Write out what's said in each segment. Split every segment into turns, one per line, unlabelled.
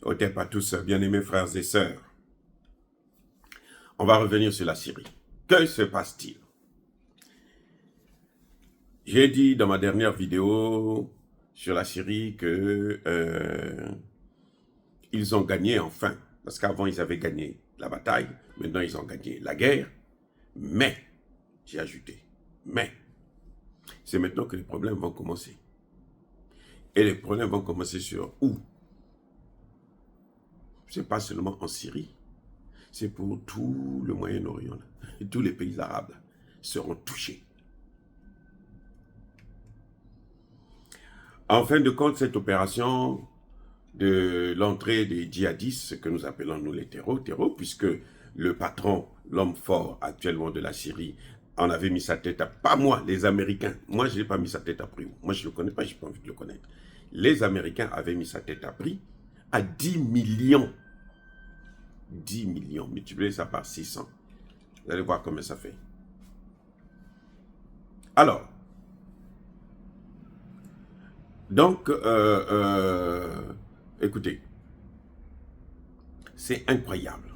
Au Otep à tous, bien-aimés frères et sœurs. On va revenir sur la Syrie. Que se passe-t-il? J'ai dit dans ma dernière vidéo sur la Syrie que ils ont gagné enfin. Parce qu'avant, ils avaient gagné la bataille. Maintenant, ils ont gagné la guerre. Mais, j'ai ajouté, mais, c'est maintenant que les problèmes vont commencer. Et les problèmes vont commencer sur où? C'est pas seulement en Syrie. C'est pour tout le Moyen-Orient. Tous les pays arabes seront touchés. En fin de compte, cette opération de l'entrée des djihadistes, ce que nous appelons nous les terreaux, puisque le patron, l'homme fort actuellement de la Syrie, en avait mis sa tête à... Pas moi, les Américains. Moi, je n'ai pas mis sa tête à prix. Moi, je ne le connais pas, je n'ai pas envie de le connaître. Les Américains avaient mis sa tête à prix à 10 millions. 10 millions, multipliez ça par 600. Vous allez voir combien ça fait. Alors, donc, écoutez, c'est incroyable.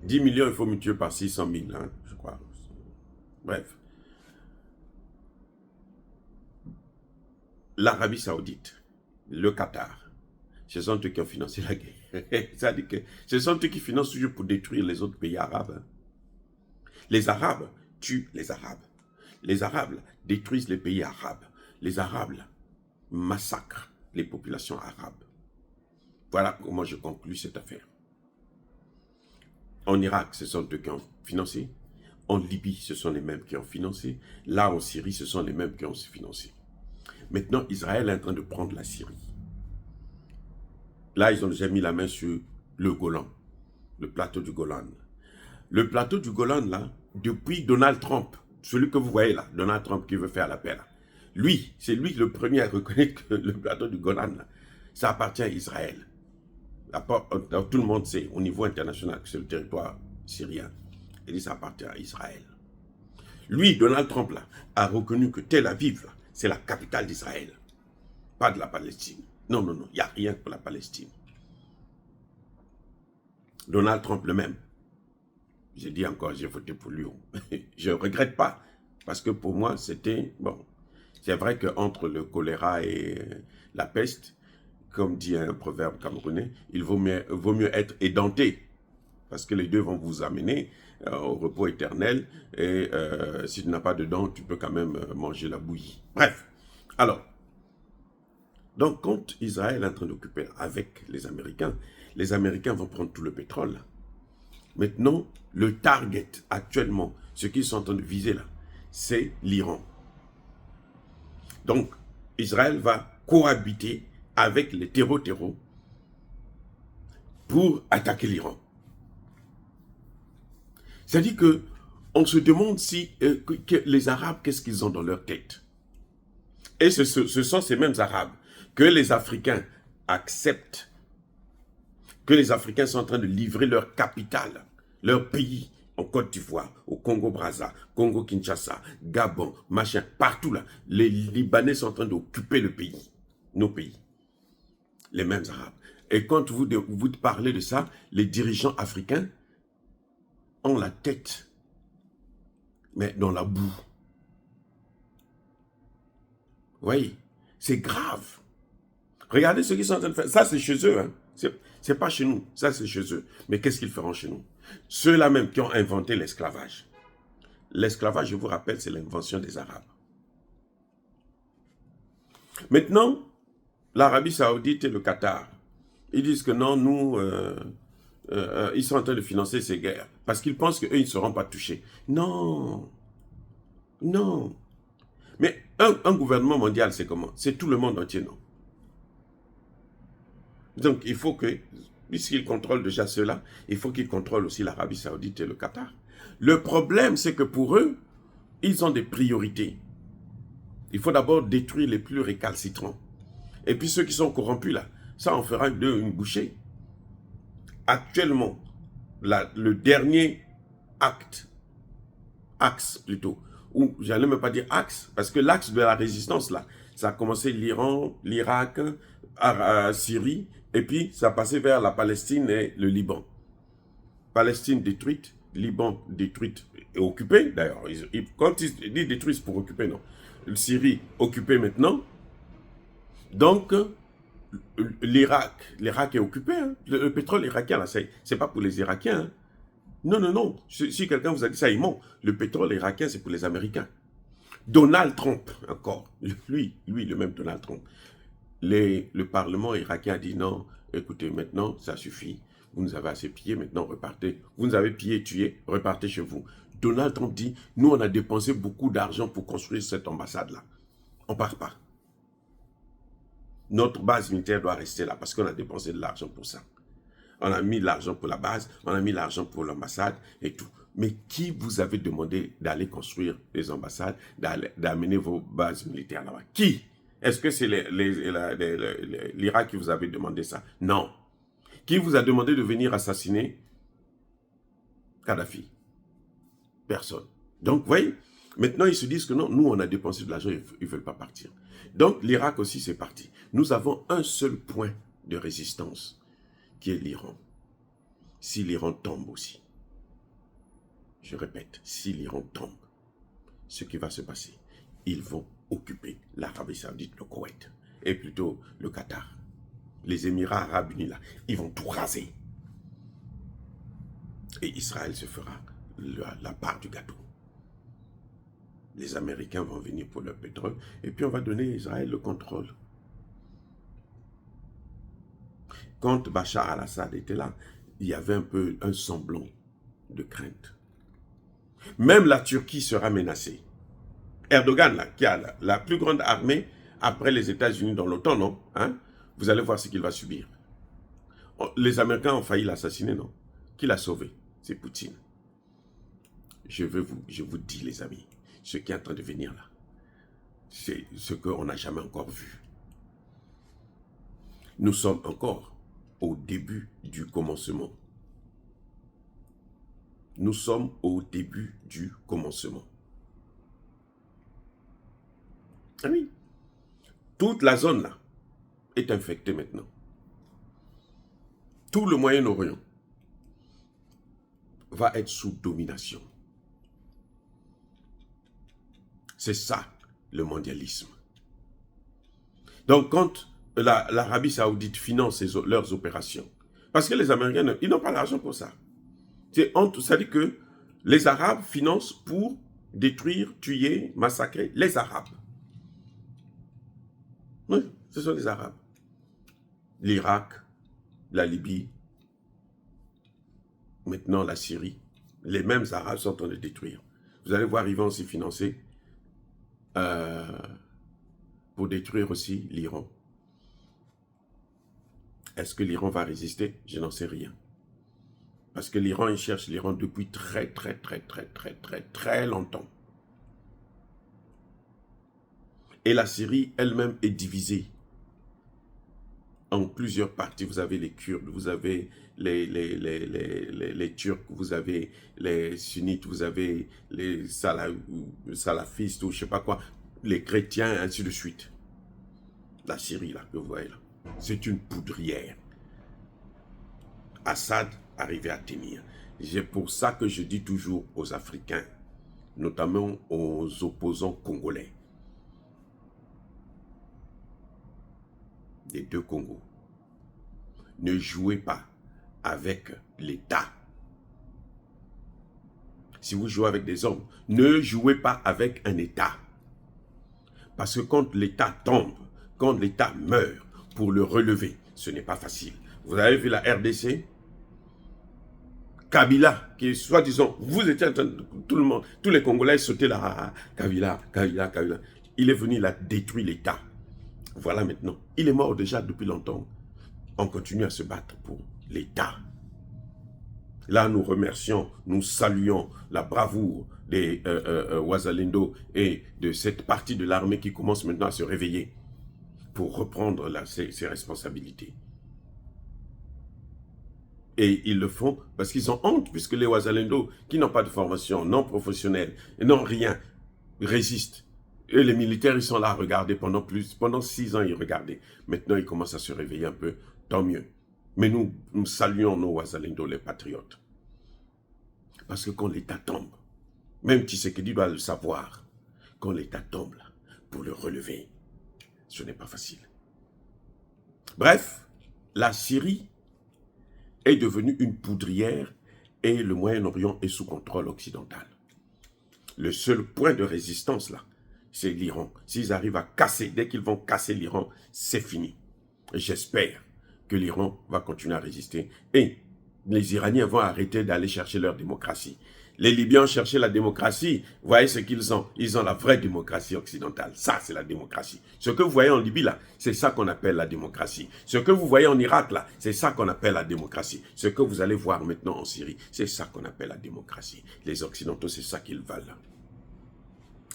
10 millions, il faut multiplier par 600 000, hein, je crois. Bref. L'Arabie Saoudite, le Qatar, ce sont eux qui ont financé la guerre. C'est-à-dire que ce sont eux qui financent toujours pour détruire les autres pays arabes. Les Arabes tuent les Arabes. Les Arabes détruisent les pays arabes. Les Arabes massacrent les populations arabes. Voilà comment je conclus cette affaire. En Irak, ce sont eux qui ont financé. En Libye, ce sont les mêmes qui ont financé. Là, en Syrie, ce sont les mêmes qui ont financé. Maintenant, Israël est en train de prendre la Syrie. Là, ils ont déjà mis la main sur le Golan, le plateau du Golan. Le plateau du Golan, là, depuis Donald Trump, celui que vous voyez là, Donald Trump qui veut faire la paix là, lui, c'est lui le premier à reconnaître que le plateau du Golan, là, ça appartient à Israël. Tout le monde sait, au niveau international, que c'est le territoire syrien. Il dit ça appartient à Israël. Lui, Donald Trump, là, a reconnu que Tel Aviv, c'est la capitale d'Israël, pas de la Palestine. Non, non, non, il n'y a rien pour la Palestine. Donald Trump le même. J'ai dit encore, j'ai voté pour lui. Je ne regrette pas, parce que pour moi, c'était... Bon, c'est vrai qu'entre le choléra et la peste, comme dit un proverbe camerounais, il vaut mieux être édenté, parce que les deux vont vous amener au repos éternel, et si tu n'as pas de dents, tu peux quand même manger la bouillie. Bref, alors, donc quand Israël est en train d'occuper avec les Américains vont prendre tout le pétrole. Maintenant, le target actuellement, ce qu'ils sont en train de viser là, c'est l'Iran. Donc, Israël va cohabiter avec les terreaux pour attaquer l'Iran. C'est-à-dire que on se demande si que les Arabes, qu'est-ce qu'ils ont dans leur tête. Et ce sont ces mêmes Arabes que les Africains acceptent, que les Africains sont en train de livrer leur capitale, leur pays, en Côte d'Ivoire, au Congo-Brazza, Congo-Kinshasa, Gabon, machin, partout là. Les Libanais sont en train d'occuper le pays, nos pays, les mêmes Arabes. Et quand vous parlez de ça, les dirigeants africains ont la tête, mais dans la boue. Vous voyez, c'est grave. Regardez ce qu'ils sont en train de faire. Ça, c'est chez eux. Hein. C'est pas chez nous. Ça, c'est chez eux. Mais qu'est-ce qu'ils feront chez nous? Ceux-là même qui ont inventé l'esclavage. L'esclavage, je vous rappelle, c'est l'invention des Arabes. Maintenant, l'Arabie Saoudite et le Qatar, ils disent que non, nous, ils sont en train de financer ces guerres. Parce qu'ils pensent qu'eux, ils ne seront pas touchés. Non. Non. Mais un gouvernement mondial, c'est comment? C'est tout le monde entier, non? Donc, il faut que, puisqu'ils contrôlent déjà cela, il faut qu'ils contrôlent aussi l'Arabie Saoudite et le Qatar. Le problème, c'est que pour eux, ils ont des priorités. Il faut d'abord détruire les plus récalcitrants. Et puis ceux qui sont corrompus, là, ça en fera d'eux une bouchée. Actuellement, le dernier axe plutôt, ou j'allais même pas dire axe, parce que l'axe de la résistance, là, Ça a commencé l'Iran, l'Irak, Syrie, et puis ça a passé vers la Palestine et le Liban. Palestine détruite, Liban détruite et occupée d'ailleurs. Quand ils disent détruite, c'est pour occuper, non. Syrie occupée maintenant. Donc, l'Irak est occupé. Hein. Le pétrole irakien, là, c'est pas pour les Irakiens. Hein. Non, non, non. Si quelqu'un vous a dit ça, il ment. Le pétrole irakien, c'est pour les Américains. Donald Trump, encore. Lui, le même Donald Trump. Le Parlement irakien a dit non, écoutez, maintenant, ça suffit. Vous nous avez assez pillé, maintenant repartez. Vous nous avez pillé, tué, repartez chez vous. Donald Trump dit, nous, on a dépensé beaucoup d'argent pour construire cette ambassade-là. On ne part pas. Notre base militaire doit rester là parce qu'on a dépensé de l'argent pour ça. On a mis l'argent pour la base, on a mis l'argent pour l'ambassade et tout. Mais qui vous avait demandé d'aller construire des ambassades, d'amener vos bases militaires là-bas? Qui? Est-ce que c'est l'Irak qui vous avait demandé ça? Non. Qui vous a demandé de venir assassiner Kadhafi? Personne. Donc, vous voyez, maintenant ils se disent que non, nous on a dépensé de l'argent, ils ne veulent pas partir. Donc l'Irak aussi c'est parti. Nous avons un seul point de résistance, qui est l'Iran. Si l'Iran tombe aussi, je répète, si l'Iran tombe, ce qui va se passer, ils vont occuper l'Arabie Saoudite, le Koweït, et plutôt le Qatar. Les Émirats Arabes Unis, là, ils vont tout raser. Et Israël se fera la part du gâteau. Les Américains vont venir pour le pétrole, et puis on va donner à Israël le contrôle. Quand Bachar al-Assad était là, il y avait un peu un semblant de crainte. Même la Turquie sera menacée. Erdogan, là, qui a la plus grande armée après les États-Unis dans l'OTAN, non? Hein? Vous allez voir ce qu'il va subir. Les Américains ont failli l'assassiner, non? Qui l'a sauvé? C'est Poutine. Je vous dis, les amis, ce qui est en train de venir là, c'est ce qu'on n'a jamais encore vu. Nous sommes encore au début du commencement. Nous sommes au début du commencement. Ah oui. Toute la zone là est infectée maintenant. Tout le Moyen-Orient va être sous domination. C'est ça, le mondialisme. Donc, quand l'Arabie Saoudite finance leurs opérations, parce que les Américains, ils n'ont pas l'argent pour ça. Ça dit que les Arabes financent pour détruire, tuer, massacrer les Arabes. Oui, ce sont les Arabes. L'Irak, la Libye, maintenant la Syrie. Les mêmes Arabes sont en train de détruire. Vous allez voir, ils vont aussi financer pour détruire aussi l'Iran. Est-ce que l'Iran va résister? Je n'en sais rien. Parce que l'Iran, il cherche l'Iran depuis très longtemps. Et la Syrie elle-même est divisée en plusieurs parties. Vous avez les Kurdes, vous avez les Turcs, vous avez les sunnites, vous avez les salafistes ou je ne sais pas quoi, les chrétiens, ainsi de suite. La Syrie, là, que vous voyez là, c'est une poudrière. Assad arrivait à tenir. C'est pour ça que je dis toujours aux Africains, notamment aux opposants congolais, des deux Congos, ne jouez pas avec l'État. Si vous jouez avec des hommes, ne jouez pas avec un État. Parce que quand l'État tombe, quand l'État meurt, pour le relever, ce n'est pas facile. Vous avez vu la RDC? Kabila, qui est soi-disant, vous étiez en train de, tout le monde, tous les Congolais sautaient là, Kabila. Il est venu, il a détruit l'État. Voilà maintenant. Il est mort déjà depuis longtemps. On continue à se battre pour l'État. Là, nous remercions, nous saluons la bravoure des Wazalendo et de cette partie de l'armée qui commence maintenant à se réveiller pour reprendre ses responsabilités. Et ils le font parce qu'ils ont honte, puisque les Wazalendo, qui n'ont pas de formation, non professionnelle, n'ont rien, résistent. Et les militaires, ils sont là à regarder pendant 6 ans, ils regardaient. Maintenant, ils commencent à se réveiller un peu, tant mieux. Mais nous saluons nos Ouazalendo, les patriotes. Parce que quand l'État tombe, même Tshisekedi doit le savoir, quand l'État tombe là, pour le relever, ce n'est pas facile. Bref, la Syrie est devenue une poudrière et le Moyen-Orient est sous contrôle occidental. Le seul point de résistance là, c'est l'Iran. S'ils arrivent à casser, dès qu'ils vont casser l'Iran, c'est fini. J'espère que l'Iran va continuer à résister et les Iraniens vont arrêter d'aller chercher leur démocratie. Les Libyens cherchaient la démocratie. Vous voyez ce qu'ils ont? Ils ont la vraie démocratie occidentale. Ça, c'est la démocratie. Ce que vous voyez en Libye, là, c'est ça qu'on appelle la démocratie. Ce que vous voyez en Irak, là, c'est ça qu'on appelle la démocratie. Ce que vous allez voir maintenant en Syrie, c'est ça qu'on appelle la démocratie. Les Occidentaux, c'est ça qu'ils veulent.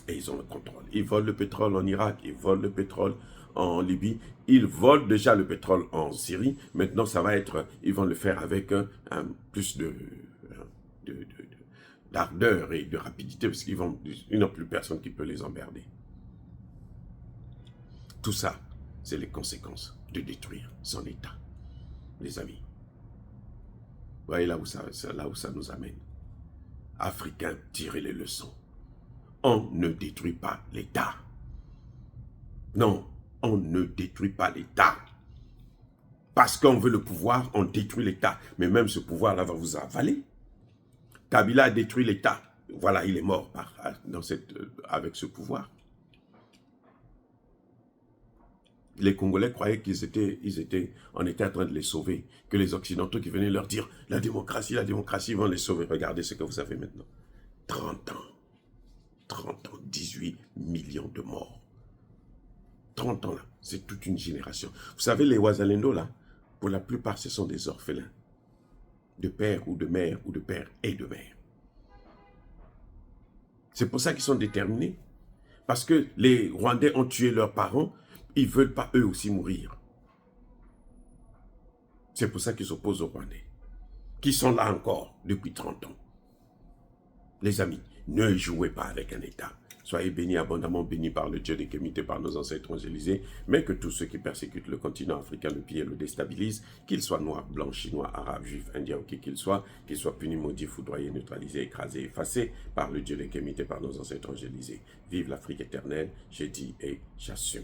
Et ils ont le contrôle. Ils volent le pétrole en Irak, ils volent le pétrole en Libye, ils volent déjà le pétrole en Syrie. Maintenant, ça va être, ils vont le faire avec plus d'ardeur et de rapidité, parce qu'ils n'ont plus personne qui peut les emmerder. Tout ça, c'est les conséquences de détruire son État, les amis. Vous voyez là où ça nous amène. Africains, tirez les leçons. On ne détruit pas l'État. Non, on ne détruit pas l'État. Parce qu'on veut le pouvoir, on détruit l'État. Mais même ce pouvoir-là va vous avaler. Kabila a détruit l'État. Voilà, il est mort avec ce pouvoir. Les Congolais croyaient on était en train de les sauver. Que les Occidentaux qui venaient leur dire la démocratie, vont les sauver. Regardez ce que vous avez maintenant. 30 ans. 30 ans, 18 millions de morts. 30 ans là, c'est toute une génération. Vous savez, les Ouazalendo là, pour la plupart, ce sont des orphelins. De père ou de mère, ou de père et de mère. C'est pour ça qu'ils sont déterminés. Parce que les Rwandais ont tué leurs parents, ils ne veulent pas eux aussi mourir. C'est pour ça qu'ils s'opposent aux Rwandais. Qui sont là encore depuis 30 ans. Les amis, ne jouez pas avec un État. Soyez bénis, abondamment bénis par le Dieu des Kémites, par nos ancêtres évangélisés, mais que tous ceux qui persécutent le continent africain, le pillent et le déstabilisent, qu'ils soient noirs, blancs, chinois, arabes, juifs, indiens ou qui qu'ils soient punis, maudits, foudroyés, neutralisés, écrasés, effacés par le Dieu des Kémites, par nos ancêtres évangélisés. Vive l'Afrique éternelle, j'ai dit et j'assume.